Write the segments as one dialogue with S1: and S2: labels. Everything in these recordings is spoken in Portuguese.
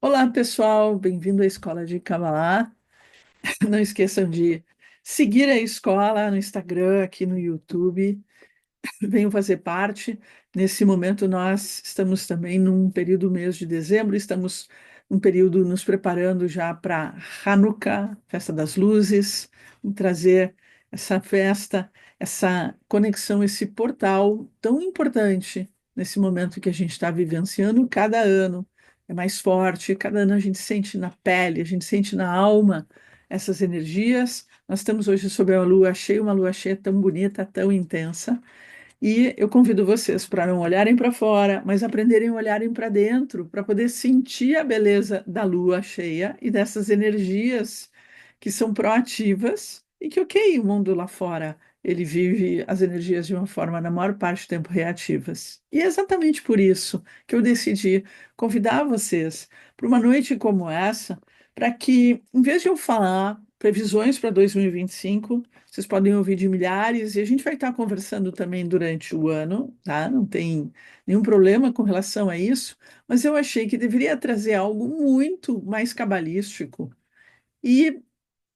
S1: Olá, pessoal, bem-vindo à Escola de Kabbalah. Não esqueçam de seguir a escola no Instagram, aqui no YouTube. Venham fazer parte. Nesse momento, nós estamos também num período mês de dezembro, estamos num período nos preparando já para Hanukkah, Festa das Luzes, e trazer essa festa, essa conexão, esse portal tão importante nesse momento que a gente está vivenciando cada ano. É mais forte, cada ano a gente sente na pele, a gente sente na alma essas energias. Nós estamos hoje sob a lua cheia, uma lua cheia tão bonita, tão intensa. E eu convido vocês para não olharem para fora, mas aprenderem a olharem para dentro, para poder sentir a beleza da lua cheia e dessas energias que são proativas e que, ok, o mundo lá fora, ele vive as energias de uma forma, na maior parte do tempo, reativas. E é exatamente por isso que eu decidi convidar vocês para uma noite como essa, para que, em vez de eu falar previsões para 2025, vocês podem ouvir de milhares e a gente vai estar conversando também durante o ano, tá? Não tem nenhum problema com relação a isso, mas eu achei que deveria trazer algo muito mais cabalístico e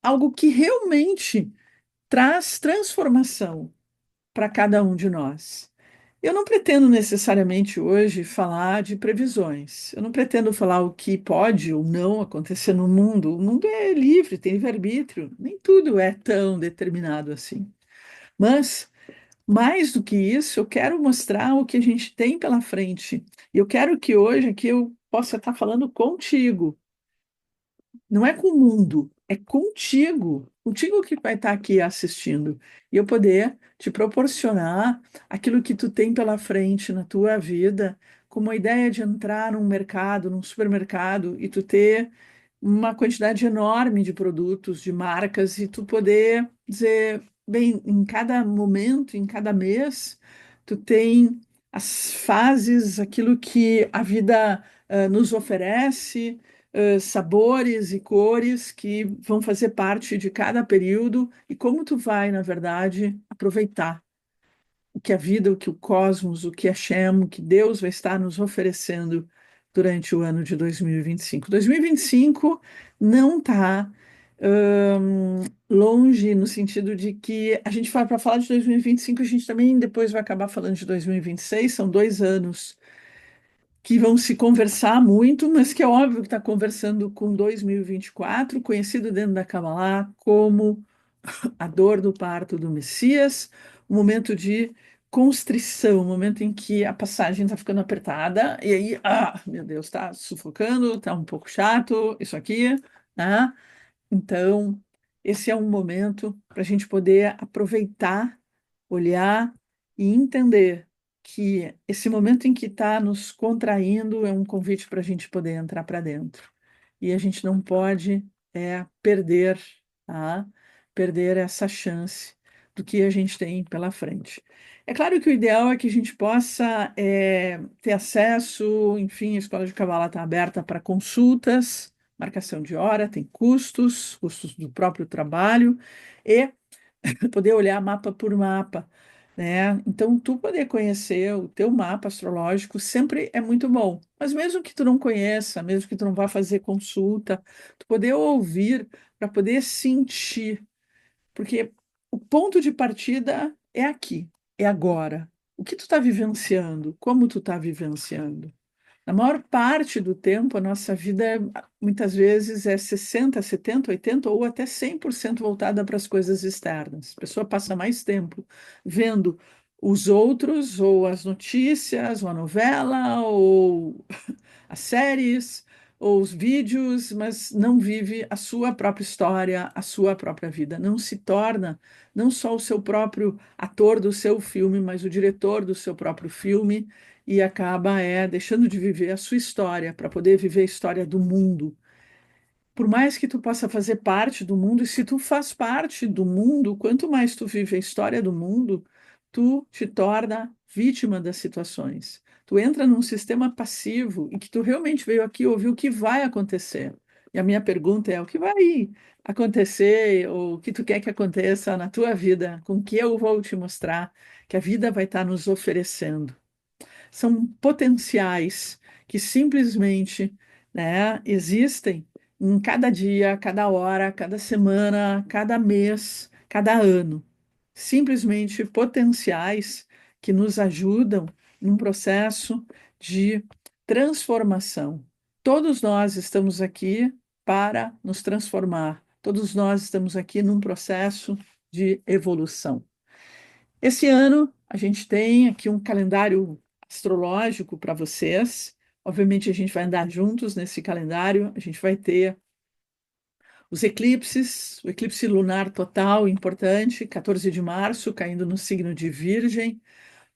S1: algo que realmente traz transformação para cada um de nós. Eu não pretendo necessariamente hoje falar de previsões. Eu não pretendo falar o que pode ou não acontecer no mundo. O mundo é livre, tem livre-arbítrio. Nem tudo é tão determinado assim. Mas, mais do que isso, eu quero mostrar o que a gente tem pela frente. E eu quero que hoje aqui eu possa estar falando contigo. Não é com o mundo, é contigo. Contigo que vai estar aqui assistindo. E eu poder te proporcionar aquilo que tu tem pela frente na tua vida, como a ideia de entrar num mercado, num supermercado, e tu ter uma quantidade enorme de produtos, de marcas, e tu poder dizer, bem, em cada momento, em cada mês, tu tem as fases, aquilo que a vida nos oferece, sabores e cores que vão fazer parte de cada período, e como tu vai, na verdade, aproveitar o que a vida, o que o cosmos, o que Hashem, o que Deus vai estar nos oferecendo durante o ano de 2025. 2025 não está longe no sentido de que a gente fala para falar de 2025, a gente também depois vai acabar falando de 2026, são 2 anos que vão se conversar muito, mas que é óbvio que está conversando com 2024, conhecido dentro da Kabbalah como a dor do parto do Messias, um momento de constrição, um momento em que a passagem está ficando apertada, e aí, meu Deus, está sufocando, está um pouco chato, isso aqui, né? Então, esse é um momento para a gente poder aproveitar, olhar e entender que esse momento em que está nos contraindo é um convite para a gente poder entrar para dentro. E a gente não pode perder, tá? Perder essa chance do que a gente tem pela frente. É claro que o ideal é que a gente possa ter acesso, enfim, a Escola de Kabbalah está aberta para consultas, marcação de hora, tem custos, custos do próprio trabalho, e poder olhar mapa por mapa, né? Então, tu poder conhecer o teu mapa astrológico sempre é muito bom. Mas mesmo que tu não conheça, mesmo que tu não vá fazer consulta, tu poder ouvir para poder sentir, porque o ponto de partida é aqui, é agora. O que tu está vivenciando? Como tu está vivenciando? Na maior parte do tempo, a nossa vida muitas vezes é 60, 70, 80 ou até 100% voltada para as coisas externas. A pessoa passa mais tempo vendo os outros, ou as notícias, ou a novela, ou as séries, ou os vídeos, mas não vive a sua própria história, a sua própria vida. Não se torna não só o seu próprio ator do seu filme, mas o diretor do seu próprio filme e acaba deixando de viver a sua história para poder viver a história do mundo. Por mais que tu possa fazer parte do mundo, e se tu faz parte do mundo, quanto mais tu vive a história do mundo, tu te torna vítima das situações. Tu entra num sistema passivo em que tu realmente veio aqui ouvir o que vai acontecer. E a minha pergunta é: o que vai acontecer, ou o que tu quer que aconteça na tua vida, com que eu vou te mostrar que a vida vai estar nos oferecendo? São potenciais que simplesmente né, existem em cada dia, cada hora, cada semana, cada mês, cada ano. Simplesmente potenciais que nos ajudam num processo de transformação. Todos nós estamos aqui para nos transformar. Todos nós estamos aqui num processo de evolução. Esse ano, a gente tem aqui um calendário astrológico para vocês. Obviamente, a gente vai andar juntos nesse calendário. A gente vai ter os eclipses, o eclipse lunar total importante, 14 de março, caindo no signo de Virgem,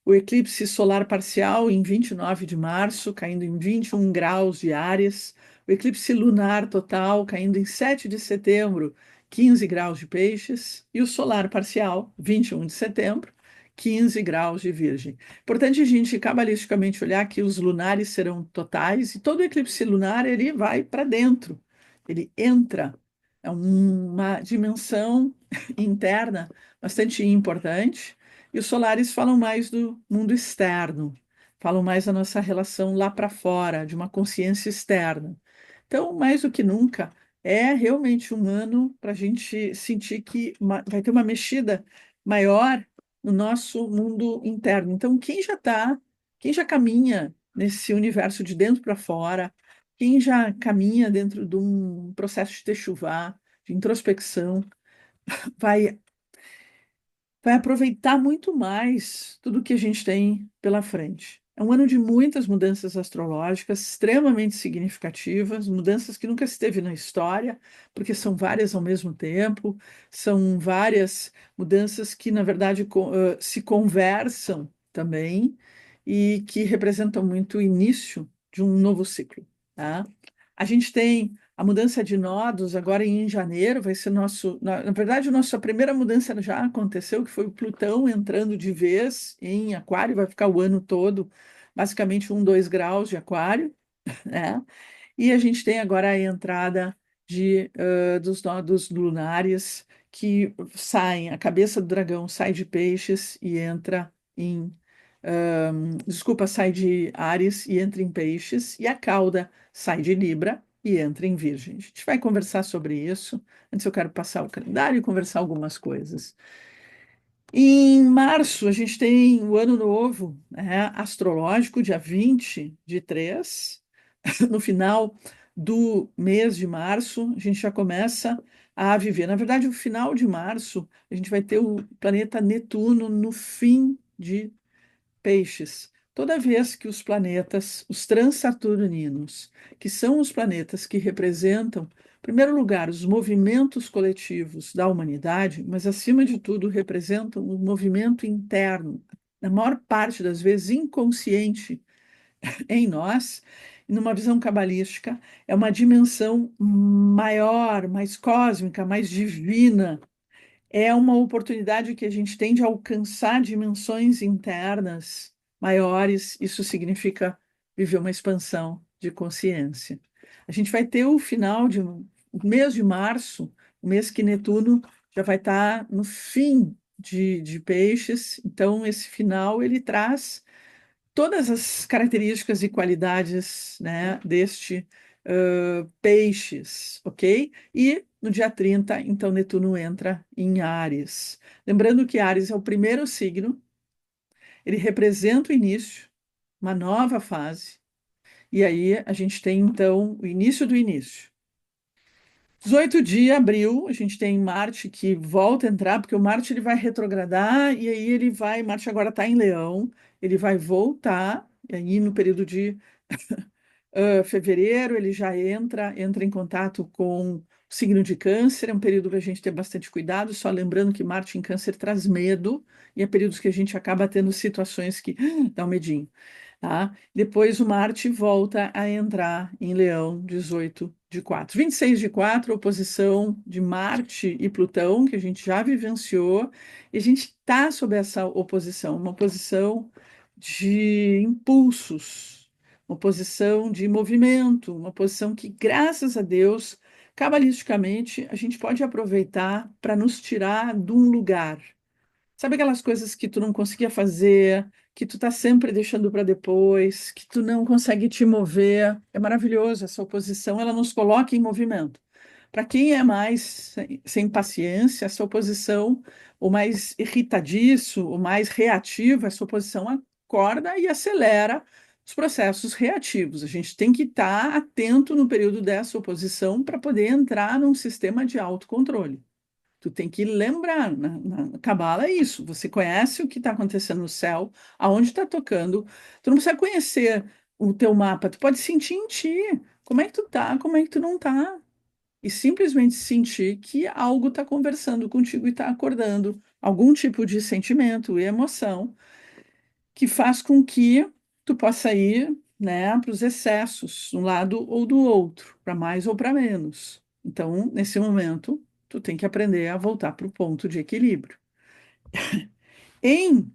S1: o eclipse solar parcial em 29 de março, caindo em 21 graus de Áries, o eclipse lunar total caindo em 7 de setembro, 15 graus de Peixes, e o solar parcial, 21 de setembro, 15 graus de Virgem. Importante a gente cabalisticamente olhar que os lunares serão totais e todo eclipse lunar ele vai para dentro, ele entra. É uma dimensão interna bastante importante. E os solares falam mais do mundo externo, falam mais da nossa relação lá para fora, de uma consciência externa. Então, mais do que nunca, é realmente um ano para a gente sentir que vai ter uma mexida maior no nosso mundo interno. Então, quem já caminha nesse universo de dentro para fora, quem já caminha dentro de um processo de techuvá, de introspecção, vai vai aproveitar muito mais tudo que a gente tem pela frente. É um ano de muitas mudanças astrológicas extremamente significativas, mudanças que nunca se teve na história, porque são várias ao mesmo tempo, são várias mudanças que, na verdade, se conversam também e que representam muito o início de um novo ciclo, tá? A gente tem a mudança de nodos agora em janeiro vai ser na verdade, nossa primeira mudança já aconteceu, que foi o Plutão entrando de vez em Aquário, vai ficar o ano todo, basicamente 2 graus de Aquário, né? E a gente tem agora a entrada dos nodos lunares que saem, a cabeça do dragão sai de Peixes e entra em desculpa, sai de Áries e entra em Peixes, e a cauda sai de Libra e entra em Virgem. A gente vai conversar sobre isso. Antes eu quero passar o calendário e conversar algumas coisas. Em março, a gente tem o Ano Novo, né, astrológico, dia 20 de 3. No final do mês de março, a gente já começa a viver. Na verdade, no final de março, a gente vai ter o planeta Netuno no fim de Peixes. Toda vez que os planetas, os transaturninos, que são os planetas que representam, em primeiro lugar, os movimentos coletivos da humanidade, mas acima de tudo representam o movimento interno, na maior parte das vezes inconsciente em nós, e numa visão cabalística, é uma dimensão maior, mais cósmica, mais divina, é uma oportunidade que a gente tem de alcançar dimensões internas maiores. Isso significa viver uma expansão de consciência. A gente vai ter o mês de março, o mês que Netuno já vai estar no fim de Peixes. Então, esse final ele traz todas as características e qualidades, né, deste peixes, ok? E no dia 30, então, Netuno entra em Áries. Lembrando que Áries é o primeiro signo, ele representa o início, uma nova fase, e aí a gente tem, então, o início do início. 18 de abril, a gente tem Marte que volta a entrar, porque o Marte ele vai retrogradar, e aí Marte agora está em Leão, ele vai voltar, e aí no período de fevereiro ele já entra em contato com o signo de Câncer, é um período para a gente ter bastante cuidado, só lembrando que Marte em Câncer traz medo, e é períodos que a gente acaba tendo situações que dá um medinho, tá? Depois o Marte volta a entrar em Leão, 18 de 4. 26 de 4, oposição de Marte e Plutão, que a gente já vivenciou, e a gente está sob essa oposição, uma oposição de impulsos, uma posição de movimento, uma posição que, graças a Deus, cabalisticamente, a gente pode aproveitar para nos tirar de um lugar. Sabe aquelas coisas que tu não conseguia fazer, que tu tá sempre deixando para depois, que tu não consegue te mover. É maravilhoso essa oposição, ela nos coloca em movimento. Para quem é mais sem paciência, essa oposição, o mais irritadiço, o mais reativo, essa oposição acorda e acelera os processos reativos. A gente tem que estar atento no período dessa oposição para poder entrar num sistema de autocontrole. Tu tem que lembrar, na Cabala é isso. Você conhece o que está acontecendo no céu, aonde está tocando. Tu não precisa conhecer o teu mapa, tu pode sentir em ti. Como é que tu tá, como é que tu não tá. E simplesmente sentir que algo está conversando contigo e está acordando algum tipo de sentimento e emoção que faz com que tu possa ir, né, para os excessos, de um lado ou do outro, para mais ou para menos. Então, nesse momento, tu tem que aprender a voltar para o ponto de equilíbrio. Em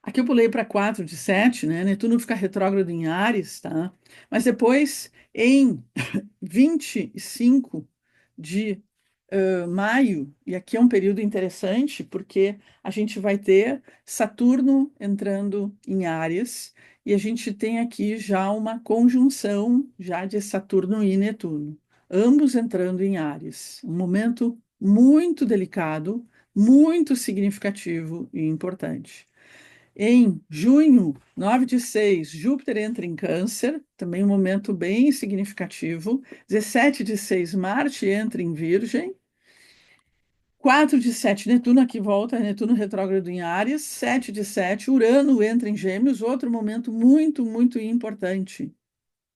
S1: Aqui eu pulei para 4 de 7, né? Netuno fica retrógrado em Áries, tá? Mas depois, em 25 de maio, e aqui é um período interessante, porque a gente vai ter Saturno entrando em Áries, e a gente tem aqui já uma conjunção já de Saturno e Netuno, ambos entrando em Áries. Um momento muito delicado, muito significativo e importante. Em junho, 9 de 6, Júpiter entra em Câncer, também um momento bem significativo. 17 de 6, Marte entra em Virgem. 4 de 7, Netuno aqui volta, Netuno retrógrado em Áries. 7 de 7, Urano entra em Gêmeos, outro momento muito, muito importante.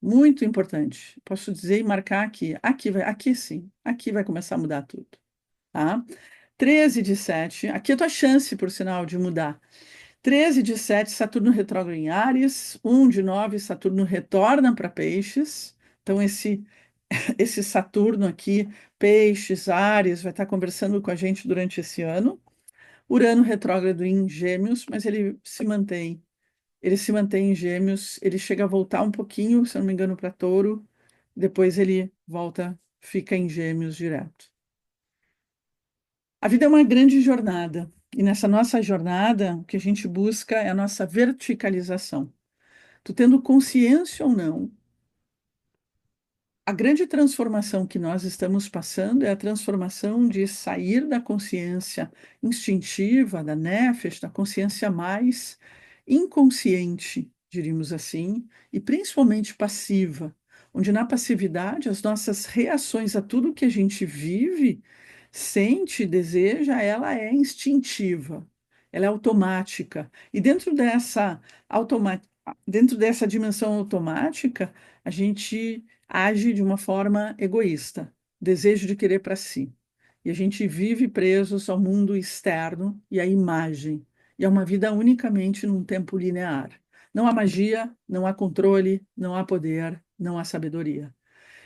S1: Muito importante. Posso dizer e marcar aqui. Aqui sim, aqui vai começar a mudar tudo, tá? 13 de 7, aqui é a tua chance, por sinal, de mudar. 13 de 7, Saturno retrógrado em Áries. 1 de 9, Saturno retorna para Peixes. Então, esse Saturno aqui, Peixes, Áries, vai estar conversando com a gente durante esse ano. Urano retrógrado em Gêmeos, mas ele se mantém. Ele se mantém em Gêmeos, ele chega a voltar um pouquinho, se eu não me engano, para Touro. Depois ele volta, fica em Gêmeos direto. A vida é uma grande jornada, e nessa nossa jornada, o que a gente busca é a nossa verticalização. Tu tendo consciência ou não, a grande transformação que nós estamos passando é a transformação de sair da consciência instintiva, da nefesh, da consciência mais inconsciente, diríamos assim, e principalmente passiva, onde na passividade as nossas reações a tudo que a gente vive, sente, deseja, ela é instintiva, ela é automática. E automa dentro dessa dimensão automática, a gente age de uma forma egoísta, desejo de querer para si. E a gente vive presos ao mundo externo e à imagem. E é uma vida unicamente num tempo linear. Não há magia, não há controle, não há poder, não há sabedoria.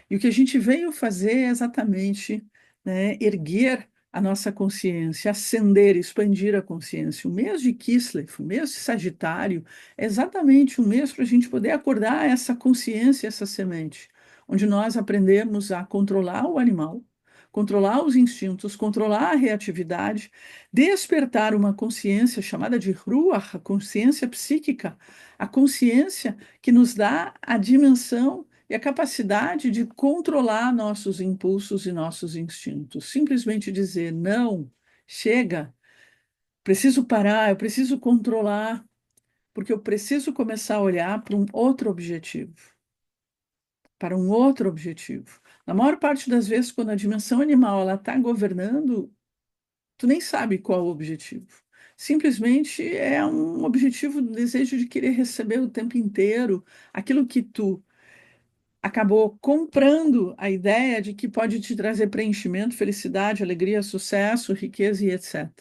S1: E o que a gente veio fazer é exatamente, né, erguer a nossa consciência, ascender, expandir a consciência. O mês de Kislev, o mês de Sagitário, é exatamente um mês para a gente poder acordar essa consciência, essa semente, onde nós aprendemos a controlar o animal, controlar os instintos, controlar a reatividade, despertar uma consciência chamada de Ruach, a consciência psíquica, a consciência que nos dá a dimensão e a capacidade de controlar nossos impulsos e nossos instintos. Simplesmente dizer não, chega, preciso parar, eu preciso controlar, porque eu preciso começar a olhar para um outro objetivo, para um outro objetivo. Na maior parte das vezes, quando a dimensão animal ela está governando, tu nem sabe qual o objetivo. Simplesmente é um objetivo do desejo de querer receber o tempo inteiro aquilo que tu acabou comprando a ideia de que pode te trazer preenchimento, felicidade, alegria, sucesso, riqueza e etc.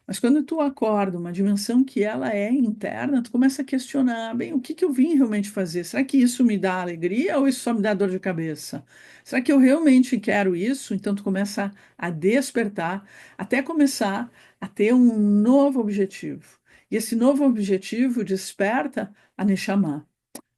S1: Mas quando tu acorda uma dimensão que ela é interna, tu começa a questionar, bem, o que que eu vim realmente fazer? Será que isso me dá alegria ou isso só me dá dor de cabeça? Será que eu realmente quero isso? Então tu começa a despertar, até começar a ter um novo objetivo. E esse novo objetivo desperta a Neshama,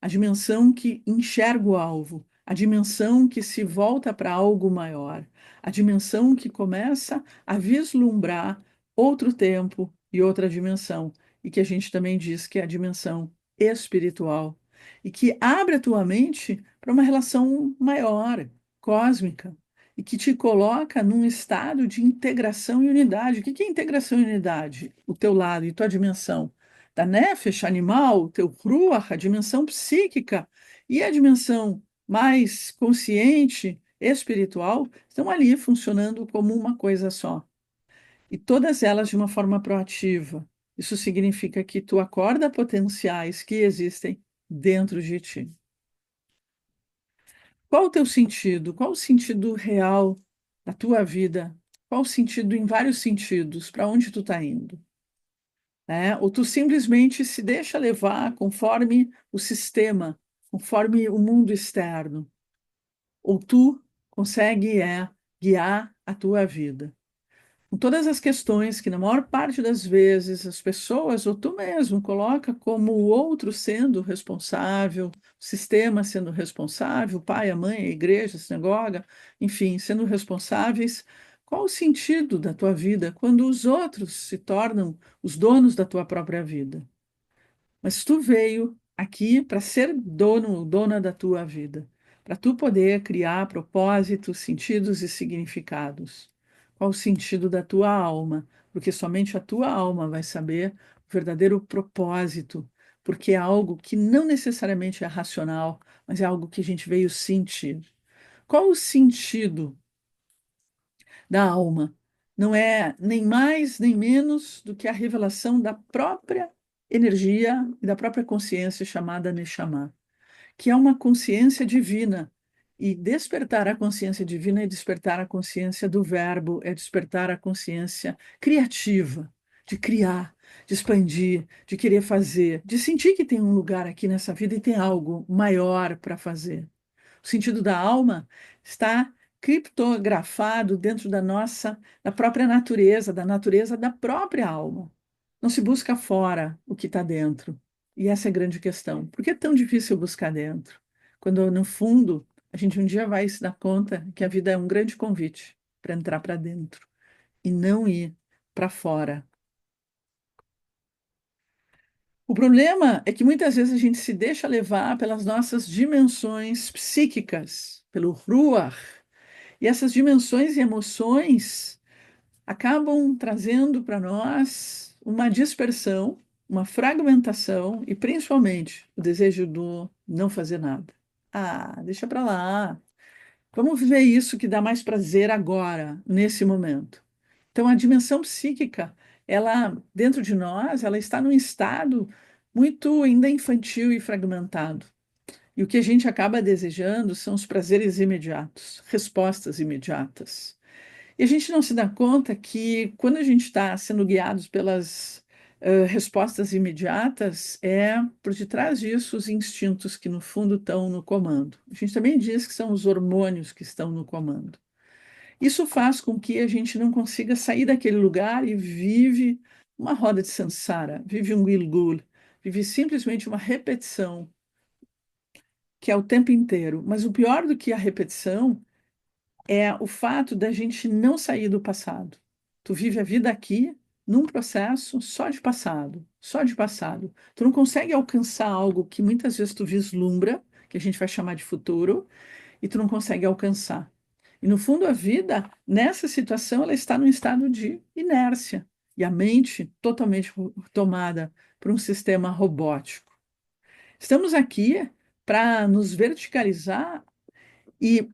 S1: a dimensão que enxerga o alvo, a dimensão que se volta para algo maior, a dimensão que começa a vislumbrar outro tempo e outra dimensão. e que a gente também diz que é a dimensão espiritual, e que abre a tua mente para uma relação maior, cósmica, e que te coloca num estado de integração e unidade. O que é integração e unidade? O teu lado e tua dimensão da nefesh, animal, o teu ruach, a dimensão psíquica, e a dimensão mais consciente, espiritual, estão ali funcionando como uma coisa só. E todas elas de uma forma proativa. Isso significa que tu acorda potenciais que existem dentro de ti. Qual o teu sentido? Qual o sentido real da tua vida? Qual o sentido em vários sentidos? Para onde tu está indo? Né? Ou tu simplesmente se deixa levar conforme o sistema, conforme o mundo externo? Ou tu consegue guiar a tua vida? Com todas as questões que, na maior parte das vezes, as pessoas, ou tu mesmo, coloca como o outro sendo responsável, o sistema sendo responsável, o pai, a mãe, a igreja, a sinagoga, enfim, sendo responsáveis. Qual o sentido da tua vida quando os outros se tornam os donos da tua própria vida? Mas tu veio aqui para ser dono, dona da tua vida, para tu poder criar propósitos, sentidos e significados. Qual o sentido da tua alma? Porque somente a tua alma vai saber o verdadeiro propósito, porque é algo que não necessariamente é racional, mas é algo que a gente veio sentir. Qual o sentido da alma? Não é nem mais nem menos do que a revelação da própria energia e da própria consciência chamada Neshama, que é uma consciência divina. E despertar a consciência divina é despertar a consciência do verbo, é despertar a consciência criativa, de criar, de expandir, de querer fazer, de sentir que tem um lugar aqui nessa vida e tem algo maior para fazer. O sentido da alma está criptografado dentro da própria natureza, da natureza da própria alma. Não se busca fora o que está dentro. E essa é a grande questão. Por que é tão difícil buscar dentro? Quando, no fundo, a gente um dia vai se dar conta que a vida é um grande convite para entrar para dentro e não ir para fora. O problema é que muitas vezes a gente se deixa levar pelas nossas dimensões psíquicas, pelo ruach, e essas dimensões e emoções acabam trazendo para nós uma dispersão, uma fragmentação e principalmente o desejo do não fazer nada. Ah, deixa para lá. Vamos viver isso que dá mais prazer agora, nesse momento. Então, a dimensão psíquica, ela, dentro de nós, ela está num estado muito ainda infantil e fragmentado. E o que a gente acaba desejando são os prazeres imediatos, respostas imediatas. E a gente não se dá conta que quando a gente está sendo guiados pelas respostas imediatas, é por detrás disso os instintos que no fundo estão no comando. A gente também diz que são os hormônios que estão no comando. Isso faz com que a gente não consiga sair daquele lugar e vive uma roda de samsara, vive um gilgul, vive simplesmente uma repetição, que é o tempo inteiro. Mas o pior do que a repetição é o fato da gente não sair do passado. Tu vive a vida aqui num processo só de passado, só de passado. Tu não consegue alcançar algo que muitas vezes tu vislumbra, que a gente vai chamar de futuro, e tu não consegue alcançar. E no fundo a vida, nessa situação, ela está num estado de inércia e a mente totalmente tomada por um sistema robótico. Estamos aqui para nos verticalizar e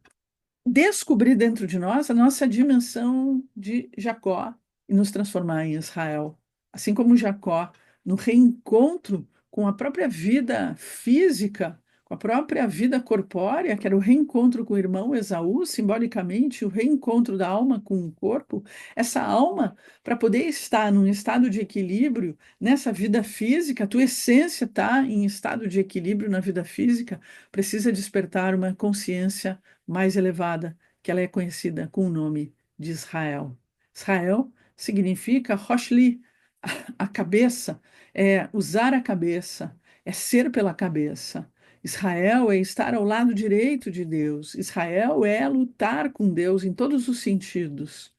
S1: descobrir dentro de nós a nossa dimensão de Jacó e nos transformar em Israel. Assim como Jacó, no reencontro com a própria vida física, com a própria vida corpórea, que era o reencontro com o irmão Esaú, simbolicamente, o reencontro da alma com o corpo, essa alma, para poder estar num estado de equilíbrio nessa vida física, a tua essência está em estado de equilíbrio na vida física, precisa despertar uma consciência mais elevada, que ela é conhecida com o nome de Israel. Israel significa Roshli, a cabeça, é usar a cabeça, é ser pela cabeça. Israel é estar ao lado direito de Deus. Israel é lutar com Deus em todos os sentidos.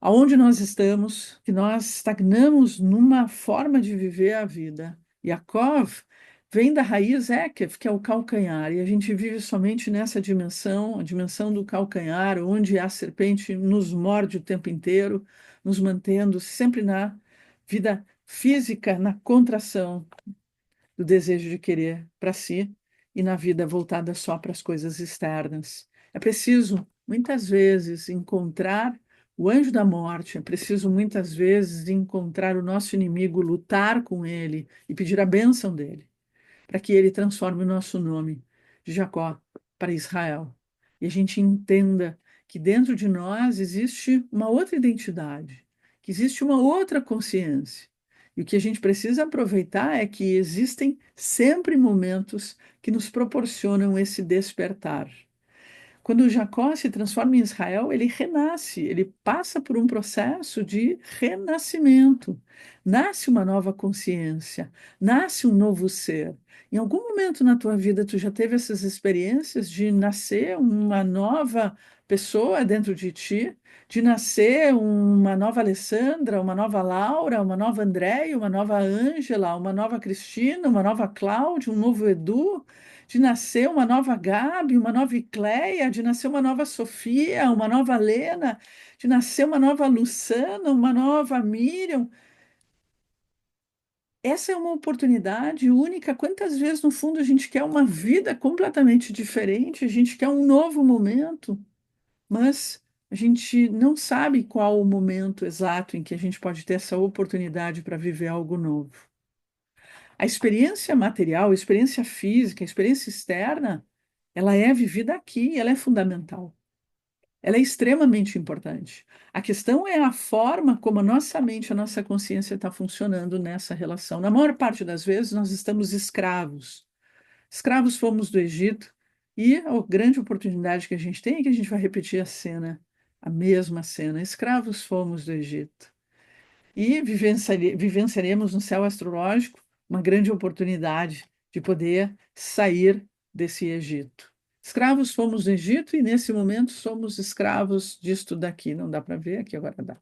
S1: aonde nós estamos, que nós estagnamos numa forma de viver a vida. Yaakov vem da raiz Ekev, que é o calcanhar, e a gente vive somente nessa dimensão, a dimensão do calcanhar, onde a serpente nos morde o tempo inteiro, nos mantendo sempre na vida física, na contração do desejo de querer para si e na vida voltada só para as coisas externas. É preciso, muitas vezes, encontrar o anjo da morte, é preciso, muitas vezes, encontrar o nosso inimigo, lutar com ele e pedir a bênção dele para que ele transforme o nosso nome de Jacó para Israel. E a gente entenda que dentro de nós existe uma outra identidade, que existe uma outra consciência. E o que a gente precisa aproveitar é que existem sempre momentos que nos proporcionam esse despertar. Quando Jacó se transforma em Israel, ele renasce, ele passa por um processo de renascimento. Nasce uma nova consciência, nasce um novo ser. Em algum momento na tua vida, tu já teve essas experiências de nascer uma nova pessoa dentro de ti, de nascer uma nova Alessandra, uma nova Laura, uma nova Andréia, uma nova Ângela, uma nova Cristina, uma nova Cláudia, um novo Edu, de nascer uma nova Gabi, uma nova Icleia, de nascer uma nova Sofia, uma nova Lena, de nascer uma nova Luciana, uma nova Miriam. Essa é uma oportunidade única. Quantas vezes, no fundo, a gente quer uma vida completamente diferente, a gente quer um novo momento, mas a gente não sabe qual o momento exato em que a gente pode ter essa oportunidade para viver algo novo. A experiência material, a experiência física, a experiência externa, ela é vivida aqui, ela é fundamental. Ela é extremamente importante. A questão é a forma como a nossa mente, a nossa consciência está funcionando nessa relação. Na maior parte das vezes, nós estamos escravos. Escravos fomos do Egito, e a grande oportunidade que a gente tem é que a gente vai repetir a cena, a mesma cena. Escravos fomos do Egito e vivenciaremos no céu astrológico uma grande oportunidade de poder sair desse Egito. Escravos fomos do Egito e nesse momento somos escravos disto daqui. Não dá para ver aqui agora dá.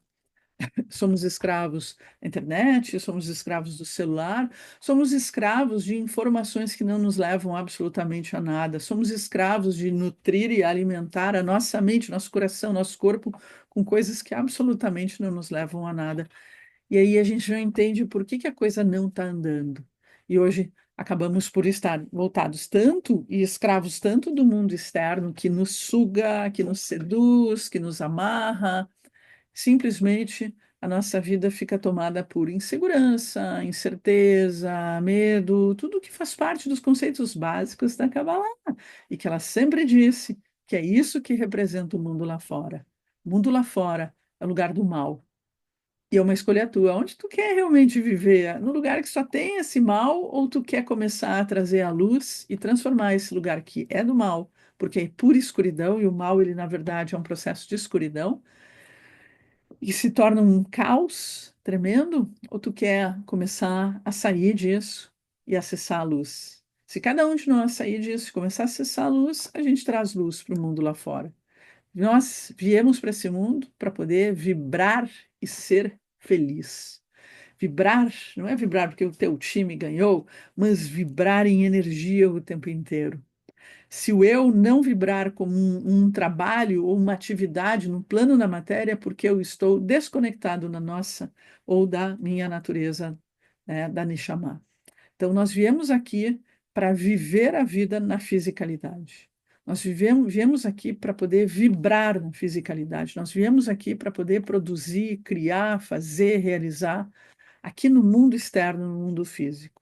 S1: Somos escravos da internet, somos escravos do celular, somos escravos de informações que não nos levam absolutamente a nada, somos escravos de nutrir e alimentar a nossa mente, nosso coração, nosso corpo com coisas que absolutamente não nos levam a nada. E aí a gente já entende por que que a coisa não está andando. E hoje acabamos por estar voltados tanto e escravos tanto do mundo externo que nos suga, que nos seduz, que nos amarra. Simplesmente a nossa vida fica tomada por insegurança, incerteza, medo, tudo que faz parte dos conceitos básicos da Kabbalah. E que ela sempre disse que é isso que representa o mundo lá fora. O mundo lá fora é o lugar do mal. E é uma escolha tua. Onde tu quer realmente viver? No lugar que só tem esse mal, ou tu quer começar a trazer a luz e transformar esse lugar que é do mal, porque é pura escuridão, e o mal, ele, na verdade, é um processo de escuridão, e se torna um caos tremendo, ou tu quer começar a sair disso e acessar a luz? Se cada um de nós sair disso e começar a acessar a luz, a gente traz luz para o mundo lá fora. Nós viemos para esse mundo para poder vibrar e ser feliz. Vibrar, não é vibrar porque o teu time ganhou, mas vibrar em energia o tempo inteiro. Se o eu não vibrar como um trabalho ou uma atividade no plano da matéria, é porque eu estou desconectado na nossa ou da minha natureza, né, da Neshama. Então, nós viemos aqui para viver a vida na fisicalidade. Nós viemos aqui para poder vibrar na fisicalidade. Nós viemos aqui para poder produzir, criar, fazer, realizar aqui no mundo externo, no mundo físico.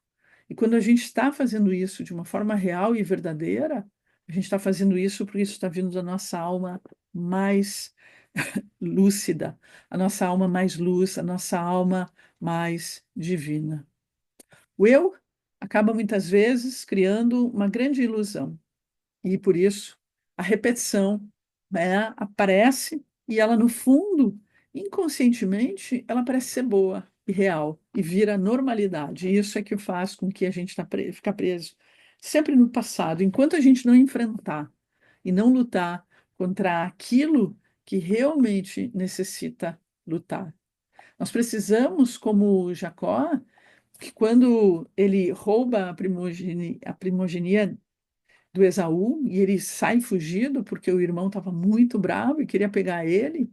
S1: E quando a gente está fazendo isso de uma forma real e verdadeira, a gente está fazendo isso porque isso está vindo da nossa alma mais lúcida, a nossa alma mais luz, a nossa alma mais divina. O eu acaba muitas vezes criando uma grande ilusão. E por isso a repetição, né, aparece e ela, no fundo, inconscientemente, ela parece ser boa e real e vira normalidade. E isso é que faz com que a gente fica preso sempre no passado. Enquanto a gente não enfrentar e não lutar contra aquilo que realmente necessita lutar. Nós precisamos, como Jacó, que quando ele rouba a primogenia do Esaú e ele sai fugido porque o irmão estava muito bravo e queria pegar ele,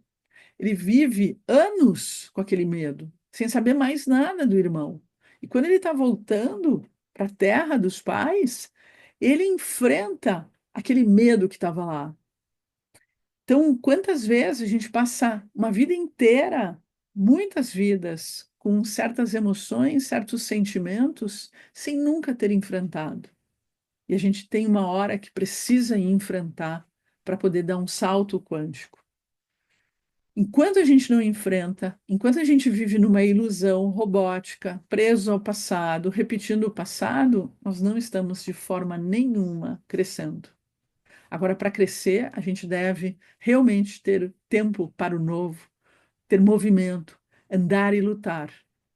S1: ele vive anos com aquele medo, sem saber mais nada do irmão. E quando ele está voltando para a terra dos pais, ele enfrenta aquele medo que estava lá. Então, quantas vezes a gente passa uma vida inteira, muitas vidas, com certas emoções, certos sentimentos, sem nunca ter enfrentado. E a gente tem uma hora que precisa enfrentar para poder dar um salto quântico. Enquanto a gente não enfrenta, enquanto a gente vive numa ilusão robótica, preso ao passado, repetindo o passado, nós não estamos de forma nenhuma crescendo. Agora, para crescer, a gente deve realmente ter tempo para o novo, ter movimento, andar e lutar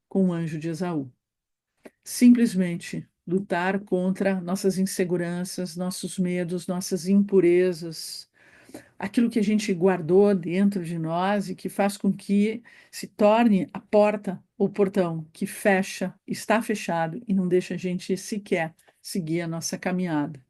S1: com o anjo de Esaú. Simplesmente lutar contra nossas inseguranças, nossos medos, nossas impurezas, aquilo que a gente guardou dentro de nós e que faz com que se torne a porta ou portão que fecha, está fechado e não deixa a gente sequer seguir a nossa caminhada.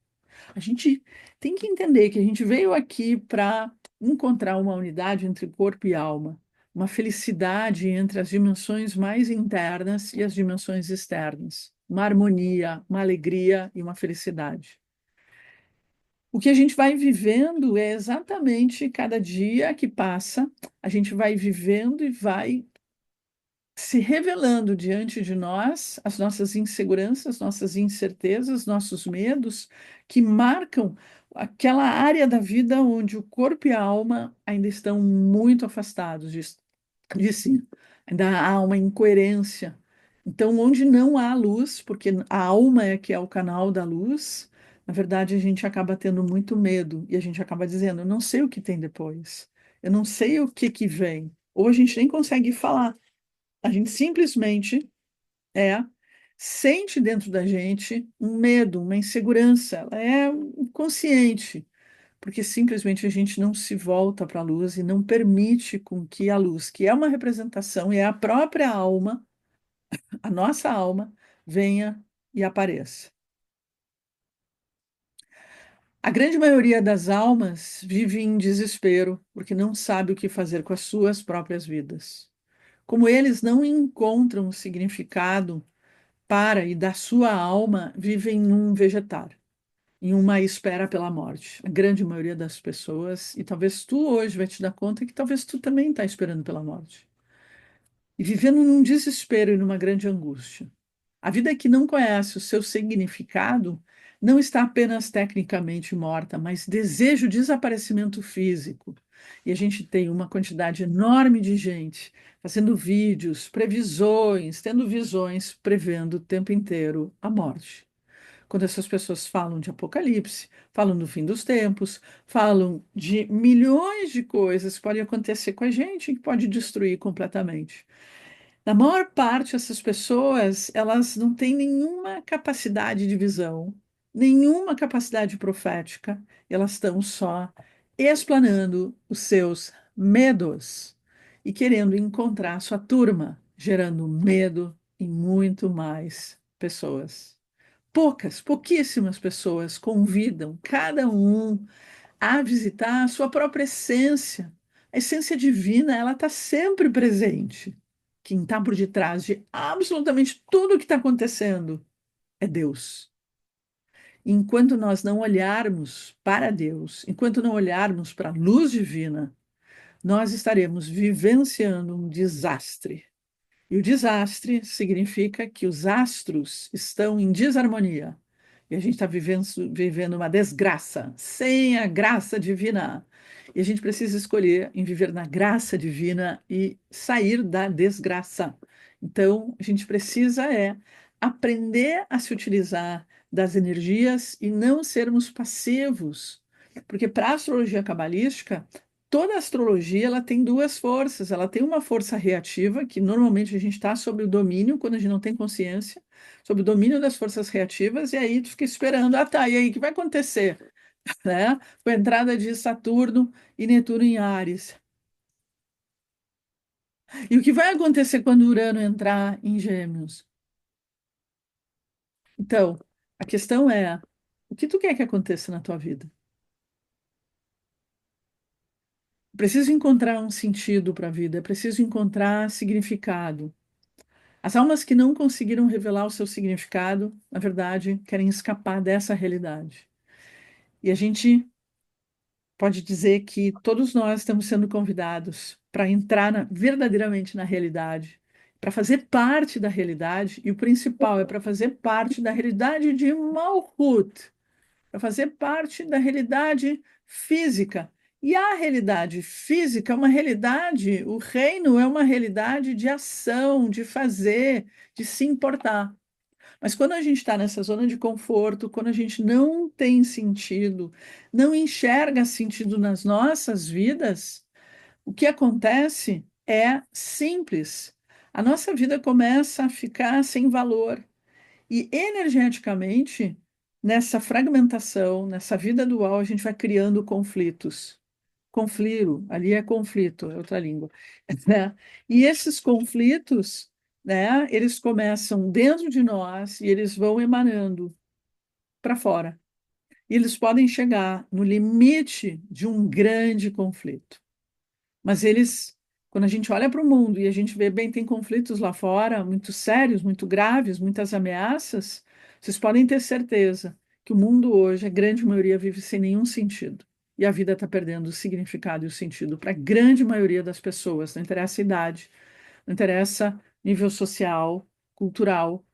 S1: A gente tem que entender que a gente veio aqui para encontrar uma unidade entre corpo e alma, uma felicidade entre as dimensões mais internas e as dimensões externas, uma harmonia, uma alegria e uma felicidade. O que a gente vai vivendo é exatamente cada dia que passa, a gente vai vivendo e vai se revelando diante de nós as nossas inseguranças, nossas incertezas, nossos medos, que marcam aquela área da vida onde o corpo e a alma ainda estão muito afastados de si. Ainda há uma incoerência. Então, onde não há luz, porque a alma é que é o canal da luz, na verdade a gente acaba tendo muito medo e a gente acaba dizendo, eu não sei o que tem depois, eu não sei o que que vem. Ou a gente nem consegue falar. A gente simplesmente sente dentro da gente um medo, uma insegurança. Ela é inconsciente, porque simplesmente a gente não se volta para a luz e não permite com que a luz, que é uma representação e é a própria alma, a nossa alma, venha e apareça. A grande maioria das almas vive em desespero porque não sabe o que fazer com as suas próprias vidas. Como eles não encontram significado para e da sua alma vivem num vegetar, em uma espera pela morte. A grande maioria das pessoas, e talvez tu hoje vai te dar conta que talvez tu também está esperando pela morte. E vivendo num desespero e numa grande angústia. A vida que não conhece o seu significado não está apenas tecnicamente morta, mas deseja o desaparecimento físico. E a gente tem uma quantidade enorme de gente fazendo vídeos, previsões, tendo visões, prevendo o tempo inteiro a morte. Quando essas pessoas falam de apocalipse, falam do fim dos tempos, falam de milhões de coisas que podem acontecer com a gente e que pode destruir completamente. Na maior parte, essas pessoas, elas não têm nenhuma capacidade de visão, nenhuma capacidade profética, elas estão só explanando os seus medos e querendo encontrar sua turma, gerando medo em muito mais pessoas. Pouquíssimas pessoas convidam cada um a visitar a sua própria essência. A essência divina, ela está sempre presente. Quem está por detrás de absolutamente tudo o que está acontecendo é Deus. Enquanto nós não olharmos para Deus, enquanto não olharmos para a luz divina, nós estaremos vivenciando um desastre. E o desastre significa que os astros estão em desarmonia. E a gente está vivendo uma desgraça, sem a graça divina. E a gente precisa escolher em viver na graça divina e sair da desgraça. Então, a gente precisa aprender a se utilizar das energias e não sermos passivos. Porque para a astrologia cabalística, toda astrologia ela tem duas forças. Ela tem uma força reativa, que normalmente a gente está sob o domínio, quando a gente não tem consciência, sob o domínio das forças reativas, e aí tu fica esperando, ah tá, e aí, o que vai acontecer? Né? Com a entrada de Saturno e Netuno em Áries. E o que vai acontecer quando Urano entrar em Gêmeos? Então, a questão é, o que tu quer que aconteça na tua vida? É preciso encontrar um sentido para a vida, é preciso encontrar significado. As almas que não conseguiram revelar o seu significado, na verdade, querem escapar dessa realidade. E a gente pode dizer que todos nós estamos sendo convidados para entrar verdadeiramente na realidade, para fazer parte da realidade, e o principal é para fazer parte da realidade de Malkuth, para fazer parte da realidade física. E a realidade física é uma realidade, o reino é uma realidade de ação, de fazer, de se importar. Mas quando a gente está nessa zona de conforto, quando a gente não tem sentido, não enxerga sentido nas nossas vidas, o que acontece é simples. A nossa vida começa a ficar sem valor. E energeticamente, nessa fragmentação, nessa vida dual, a gente vai criando conflitos. Conflito, ali é conflito, é outra língua, né? E esses conflitos, né, eles começam dentro de nós e eles vão emanando para fora. E eles podem chegar no limite de um grande conflito. Mas eles, quando a gente olha para o mundo e a gente vê bem, tem conflitos lá fora, muito sérios, muito graves, muitas ameaças, vocês podem ter certeza que o mundo hoje, a grande maioria, vive sem nenhum sentido. E a vida está perdendo o significado e o sentido para a grande maioria das pessoas. Não interessa a idade, não interessa nível social, cultural,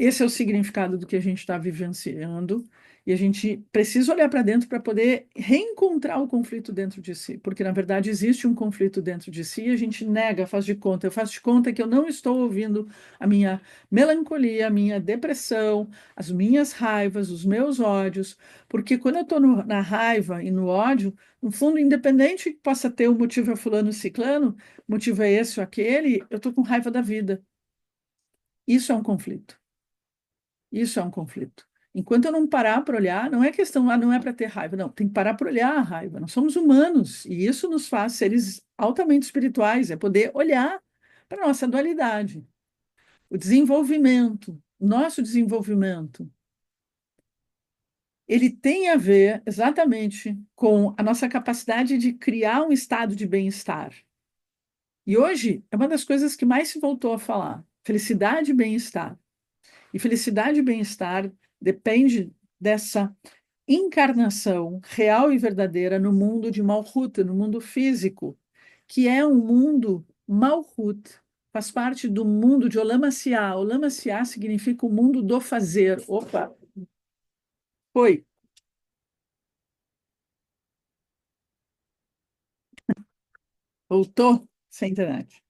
S1: esse é o significado do que a gente está vivenciando, e a gente precisa olhar para dentro para poder reencontrar o conflito dentro de si, porque na verdade existe um conflito dentro de si e a gente nega, faz de conta. Eu faço de conta que eu não estou ouvindo a minha melancolia, a minha depressão, as minhas raivas, os meus ódios, porque quando eu estou na raiva e no ódio, no fundo, independente que possa ter o motivo é fulano e ciclano, motivo é esse ou aquele, eu estou com raiva da vida. Isso é um conflito. Isso é um conflito. Enquanto eu não parar para olhar, não é questão lá, não é para ter raiva, não, tem que parar para olhar a raiva. Nós somos humanos e isso nos faz seres altamente espirituais, é poder olhar para a nossa dualidade. O desenvolvimento, o nosso desenvolvimento, ele tem a ver exatamente com a nossa capacidade de criar um estado de bem-estar. E hoje é uma das coisas que mais se voltou a falar: felicidade e bem-estar. E felicidade e bem-estar depende dessa encarnação real e verdadeira no mundo de Malhut, no mundo físico, que é um mundo Malhut, faz parte do mundo de Olam Asiá. Olam Asiá significa o mundo do fazer. Opa, foi, voltou sem internet.